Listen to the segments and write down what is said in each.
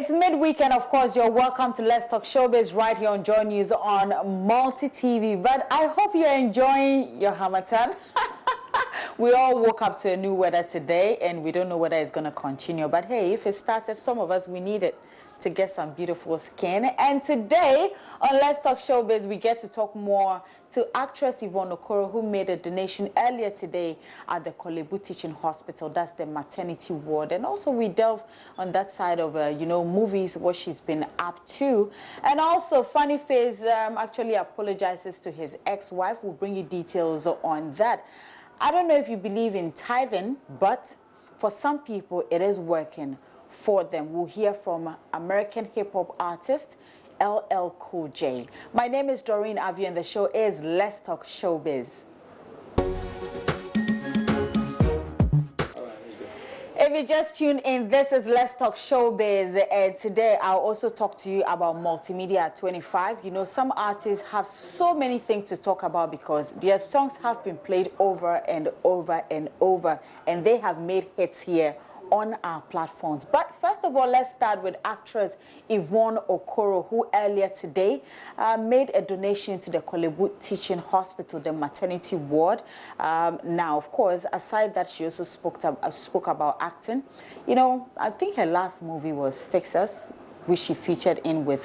It's midweek, and of course, you're welcome to Let's Talk Showbiz right here on JoyNews on Multi-TV. But I hope you're enjoying your Hamatan. We all woke up to a new weather today, and we don't know whether it's going to continue. But hey, if it started, some of us, we need it to get some beautiful skin. And today on Let's Talk Showbiz, we get to talk more to actress Yvonne Okoro, who made a donation earlier today at the Kolebu Teaching Hospital. That's the maternity ward. And also we delve on that side of, movies, what she's been up to. And also Funny Face actually apologizes to his ex-wife. We'll bring you details on that. I don't know if you believe in tithing, but for some people, it is working for them. We'll hear from American hip-hop artist LL Cool J. My name is Doreen Avio, and the show is Let's Talk Showbiz. If you just tuned in, this is Let's Talk Showbiz, and today I'll also talk to you about Multimedia at 25. You know, some artists have so many things to talk about because their songs have been played over and over and over, and they have made hits here on our platforms. But first of all, let's start with actress Yvonne Okoro, who earlier today made a donation to the Kolebu Teaching Hospital, the maternity ward. Now, of course, aside that, she also spoke about acting. You know, I think her last movie was Fixers, which she featured in with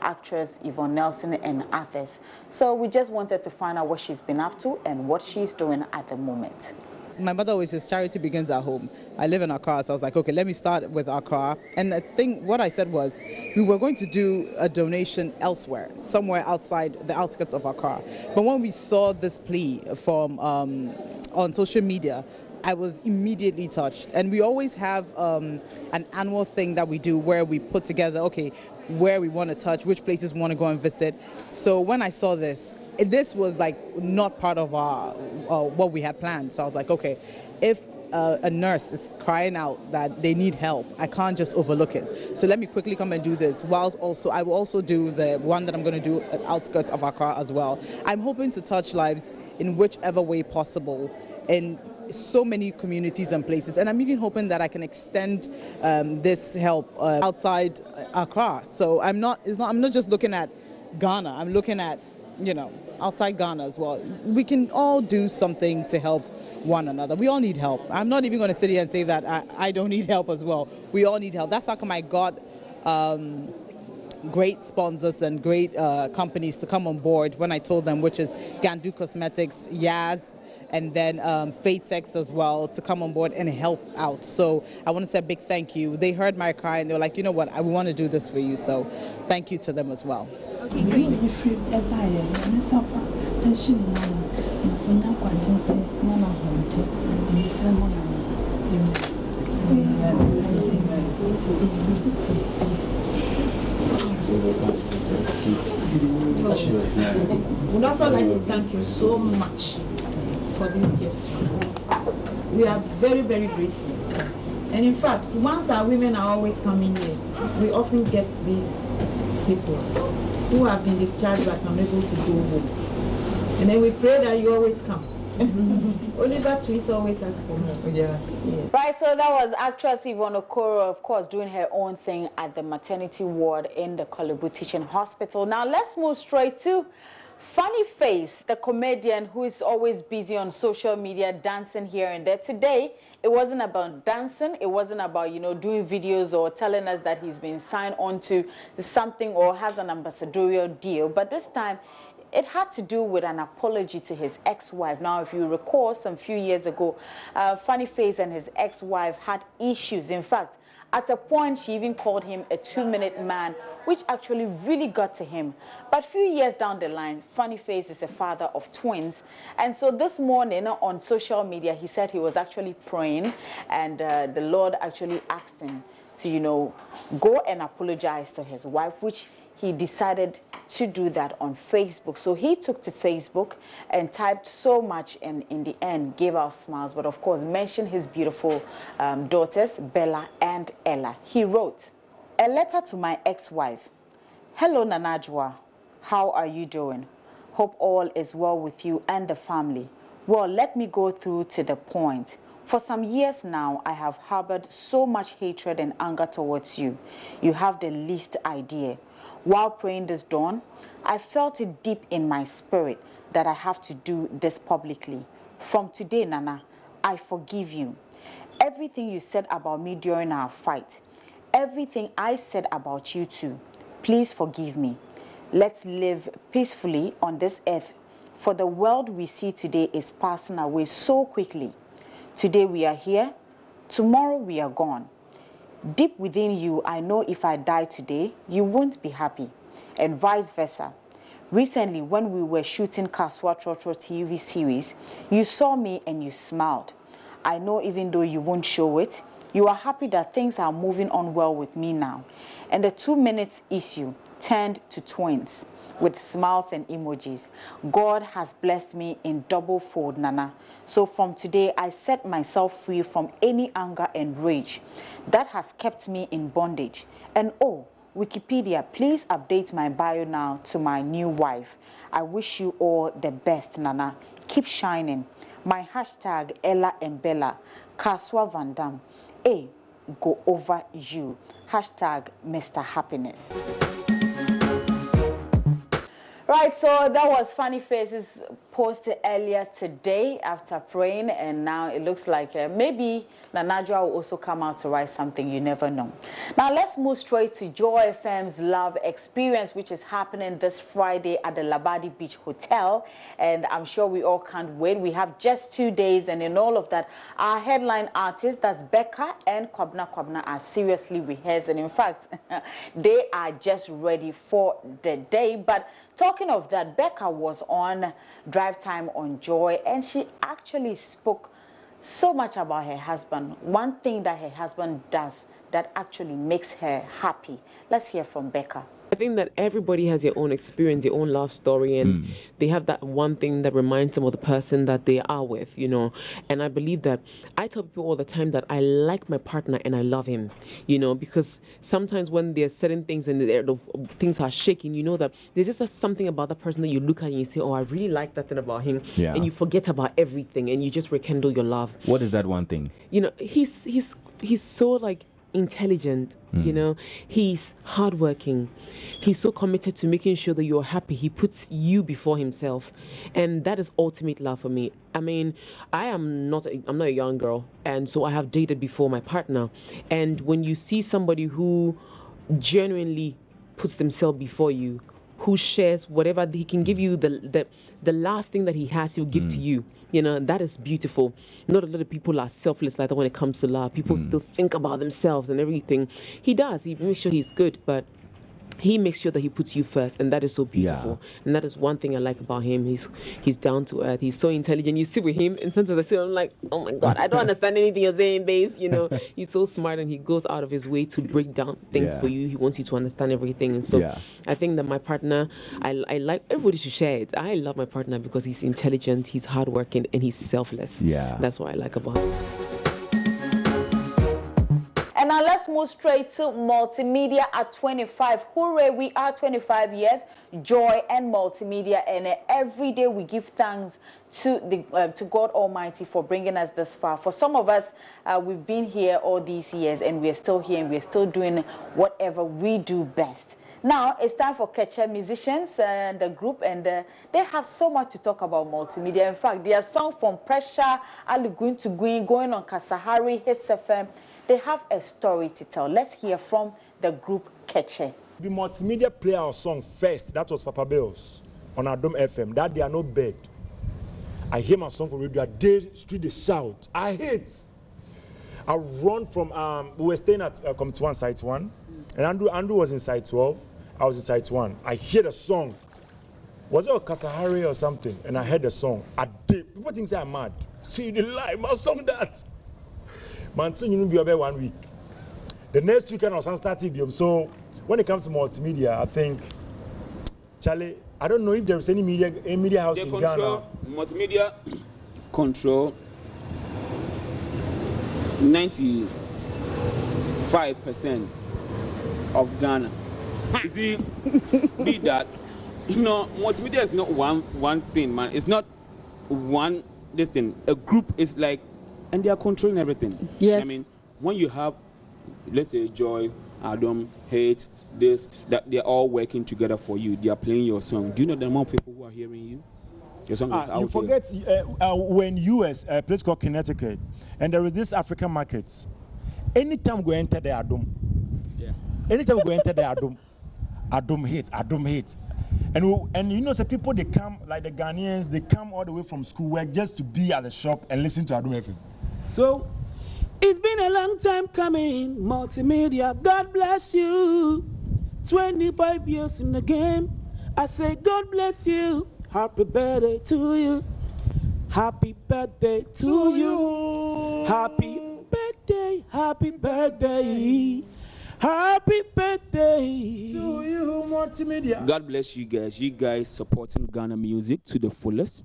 actress Yvonne Nelson and others. So we just wanted to find out what she's been up to and what she's doing at the moment. My mother always says charity begins at home. I live in Accra, so I was like, okay, let me start with Accra. And I think what I said was we were going to do a donation elsewhere, somewhere outside the outskirts of Accra. But when we saw this plea from on social media, I was immediately touched. And we always have an annual thing that we do where we put together, okay, where we want to touch, which places we want to go and visit. So when I saw this was like not part of our what we had planned. So I was like, okay, if a nurse is crying out that they need help, I can't just overlook it. So let me quickly come and do this. Whilst also, I will also do the one that I'm going to do at outskirts of Accra as well. I'm hoping to touch lives in whichever way possible in so many communities and places, and I'm even hoping that I can extend this help outside Accra. So I'm not just looking at Ghana. I'm looking at, you know, outside Ghana as well. We can all do something to help one another. We all need help. I'm not even going to sit here and say that I don't need help as well. We all need help. That's how come I got great sponsors and great companies to come on board when I told them, which is Gandu Cosmetics, Yaz, and then Fatex as well, to come on board and help out. So I want to say a big thank you. They heard my cry and they were like, you know what, I want to do this for you. So thank you to them as well. Okay, so We'd also like to thank you so much for this gesture. We are very, very grateful. And in fact, once our women are always coming here, we often get these people who have been discharged but unable to go home. And then we pray that you always come. Oliver Twist always asks for more. Yes. Right, so that was actress Yvonne Okoro, of course, doing her own thing at the maternity ward in the Kolebu Teaching Hospital. Now let's move straight to Funny Face, the comedian who is always busy on social media, dancing here and there. Today, it wasn't about dancing. It wasn't about, you know, doing videos or telling us that he's been signed on to something or has an ambassadorial deal. But this time, it had to do with an apology to his ex-wife. Now, if you recall, some few years ago, Funny Face and his ex-wife had issues. In fact, at a point, she even called him a 2-minute man, which actually really got to him. But a few years down the line, Funny Face is a father of twins. And so this morning on social media, he said he was actually praying, and the Lord actually asked him to, you know, go and apologize to his wife, which he decided to do that on Facebook. So he took to Facebook and typed so much, and in the end gave us smiles, but of course mentioned his beautiful daughters, Bella and Ella. He wrote, "A letter to my ex-wife. Hello Nanajwa, how are you doing? Hope all is well with you and the family. Well, let me go through to the point. For some years now, I have harbored so much hatred and anger towards you. You have the least idea. While praying this dawn, I felt it deep in my spirit that I have to do this publicly. From today, Nana, I forgive you. Everything you said about me during our fight, everything I said about you too, please forgive me. Let's live peacefully on this earth, for the world we see today is passing away so quickly. Today we are here, tomorrow we are gone. Deep within you, I know if I die today, you won't be happy, and vice versa. Recently, when we were shooting Kaswa Trotro TV series, you saw me and you smiled. I know even though you won't show it, you are happy that things are moving on well with me now. And the 2 minutes issue turned to twins with smiles and emojis. God has blessed me in double fold, Nana. So from today, I set myself free from any anger and rage that has kept me in bondage. And oh, Wikipedia, please update my bio now to my new wife. I wish you all the best, Nana. Keep shining. My hashtag Ella and Bella, Kaswa Van Dam. A, go over you. Hashtag Mr. Happiness. Right, so that was Funny Faces posted earlier today after praying, and now it looks like maybe Nanajwa will also come out to write something. You never know. Now let's move straight to Joy FM's Love Experience, which is happening this Friday at the Labadi Beach Hotel, and I'm sure we all can't wait. We have just 2 days, and in all of that, our headline artists, that's Becca and Kwabna, are seriously rehearsing. In fact, they are just ready for the day. But talking of that, Becca was on Drive Time on Joy, and she actually spoke so much about her husband. One thing that her husband does that actually makes her happy. Let's hear from Becca. I think that everybody has their own experience, their own love story, and they have that one thing that reminds them of the person that they are with, you know. And I believe that I tell people all the time that I like my partner and I love him, you know, because sometimes when there's certain things and things are shaking, you know that there's just something about the person that you look at and you say, oh, I really like that thing about him, and you forget about everything and you just rekindle your love. What is that one thing? You know, he's so like intelligent, you know, he's hardworking. He's so committed to making sure that you're happy. He puts you before himself, and that is ultimate love for me. I mean, I'm not a young girl, and so I have dated before my partner. And when you see somebody who genuinely puts themselves before you, who shares whatever he can give you, the last thing that he has, he'll give to you. You know, that is beautiful. Not a lot of people are selfless like that when it comes to love. People still think about themselves and everything. He does. He makes sure he's good, but he makes sure that he puts you first, and that is so beautiful. And that is one thing I like about him. He's down to earth. He's so intelligent. You sit with him, and sometimes I sit, I'm like, oh my God, I don't understand anything you're saying, babes. You know, he's so smart, and he goes out of his way to break down things for you. He wants you to understand everything, and so I think that my partner, I like everybody should share it. I love my partner because he's intelligent, he's hardworking, and he's selfless. That's what I like about him. And now let's move straight to Multimedia at 25. Hooray, we are 25 years. Joy and Multimedia, and every day we give thanks to God Almighty for bringing us this far. For some of us, we've been here all these years, and we're still here, and we're still doing whatever we do best. Now it's time for Ketcher musicians and the group, and they have so much to talk about Multimedia. In fact, their song From Pressure, Ali Going to Green, going on Kasahari, Hits FM. They have a story to tell. Let's hear from the group Ketcher. The Multimedia play our song first. That was Papa Bells on Adom FM. That they are no bed. I hear my song for radio. They street they shout. I hate. I run from we were staying at Committee 1, Site 1, and Andrew was in Site 12. I was in Site 1. I hear the song. Was it a Kasahari or something? And I heard the song. I did. People think I'm mad. See the lie. My song that. Man, you will be about 1 week. The next weekend I was on starting. So when it comes to Multimedia, I think, Charlie, I don't know if there is any media house in Ghana. Multimedia control 95% of Ghana. You see, be that, you know, Multimedia is not one thing, man. It's not one this thing. A group is like and they are controlling everything. Yes. I mean, when you have, let's say, Joy, Adam, Hate, this, that they're all working together for you. They are playing your song. Do you know the amount of people who are hearing you? Your song is out You forget when US, a place called Connecticut, and there is this African market. Anytime we enter the Adam, anytime we enter the Adam hits. And you know, so people, they come, like the Ghanaians, they come all the way from school work just to be at the shop and listen to Adam FM. So, it's been a long time coming, Multimedia, God bless you. 25 years in the game, I say God bless you. Happy birthday to you. Happy birthday to you. Happy birthday, happy birthday. Happy birthday To you, Multimedia. God bless you guys. You guys supporting Ghana music to the fullest.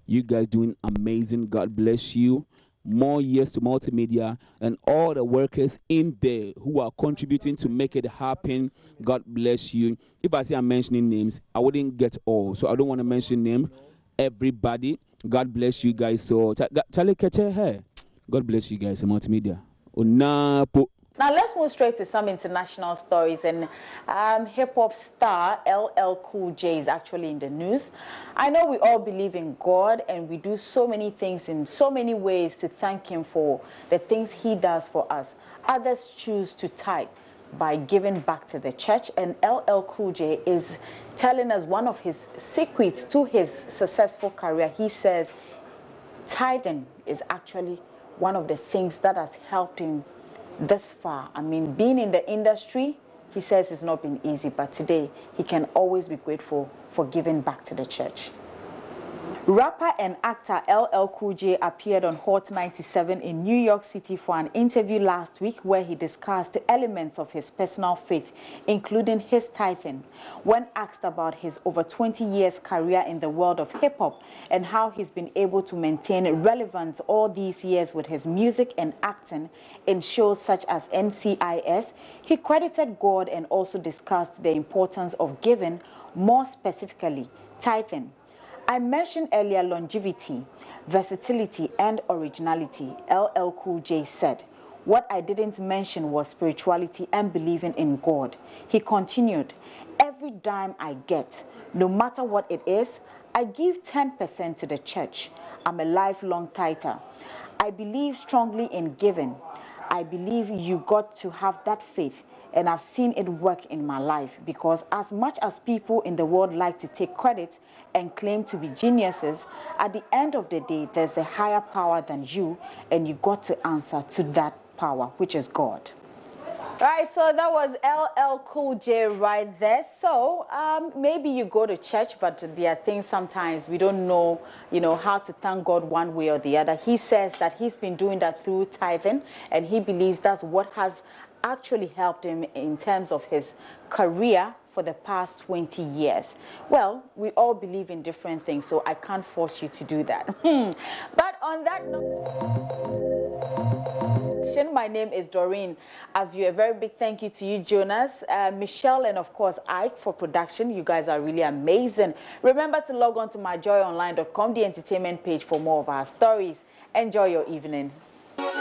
You guys doing amazing. God bless you. More years to Multimedia and all the workers in there who are contributing to make it happen. God bless you. If I say I'm mentioning names, I wouldn't get all. So I don't want to mention name. Everybody, God bless you guys. So, Charlie Keche, hey. God bless you guys in Multimedia. Now let's move straight to some international stories, and hip-hop star LL Cool J is actually in the news. I know we all believe in God, and we do so many things in so many ways to thank him for the things he does for us. Others choose to tithe by giving back to the church, and LL Cool J is telling us one of his secrets to his successful career. He says tithing is actually one of the things that has helped him this far. I mean, being in the industry, he says it's not been easy, but today he can always be grateful for giving back to the church. Rapper and actor LL Cool J appeared on Hot 97 in New York City for an interview last week where he discussed elements of his personal faith, including his tithing. When asked about his over 20 years career in the world of hip-hop and how he's been able to maintain relevance all these years with his music and acting in shows such as NCIS, he credited God and also discussed the importance of giving, more specifically, tithing. I mentioned earlier longevity, versatility, and originality, LL Cool J said. What I didn't mention was spirituality and believing in God. He continued, every dime I get, no matter what it is, I give 10% to the church. I'm a lifelong tither. I believe strongly in giving. I believe you got to have that faith. And I've seen it work in my life, because as much as people in the world like to take credit and claim to be geniuses, at the end of the day, there's a higher power than you, and you got to answer to that power, which is God. Right, so that was LL Cool J right there. So maybe you go to church, but there are things sometimes we don't know, how to thank God one way or the other. He says that he's been doing that through tithing, and he believes that's what has actually helped him in terms of his career for the past 20 years. Well, we all believe in different things, so I can't force you to do that. But on that note, my name is Doreen Avio. A very big thank you to you, Jonas, Michelle, and of course Ike for production. You guys are really amazing. Remember to log on to myjoyonline.com, the entertainment page, for more of our stories. Enjoy your evening.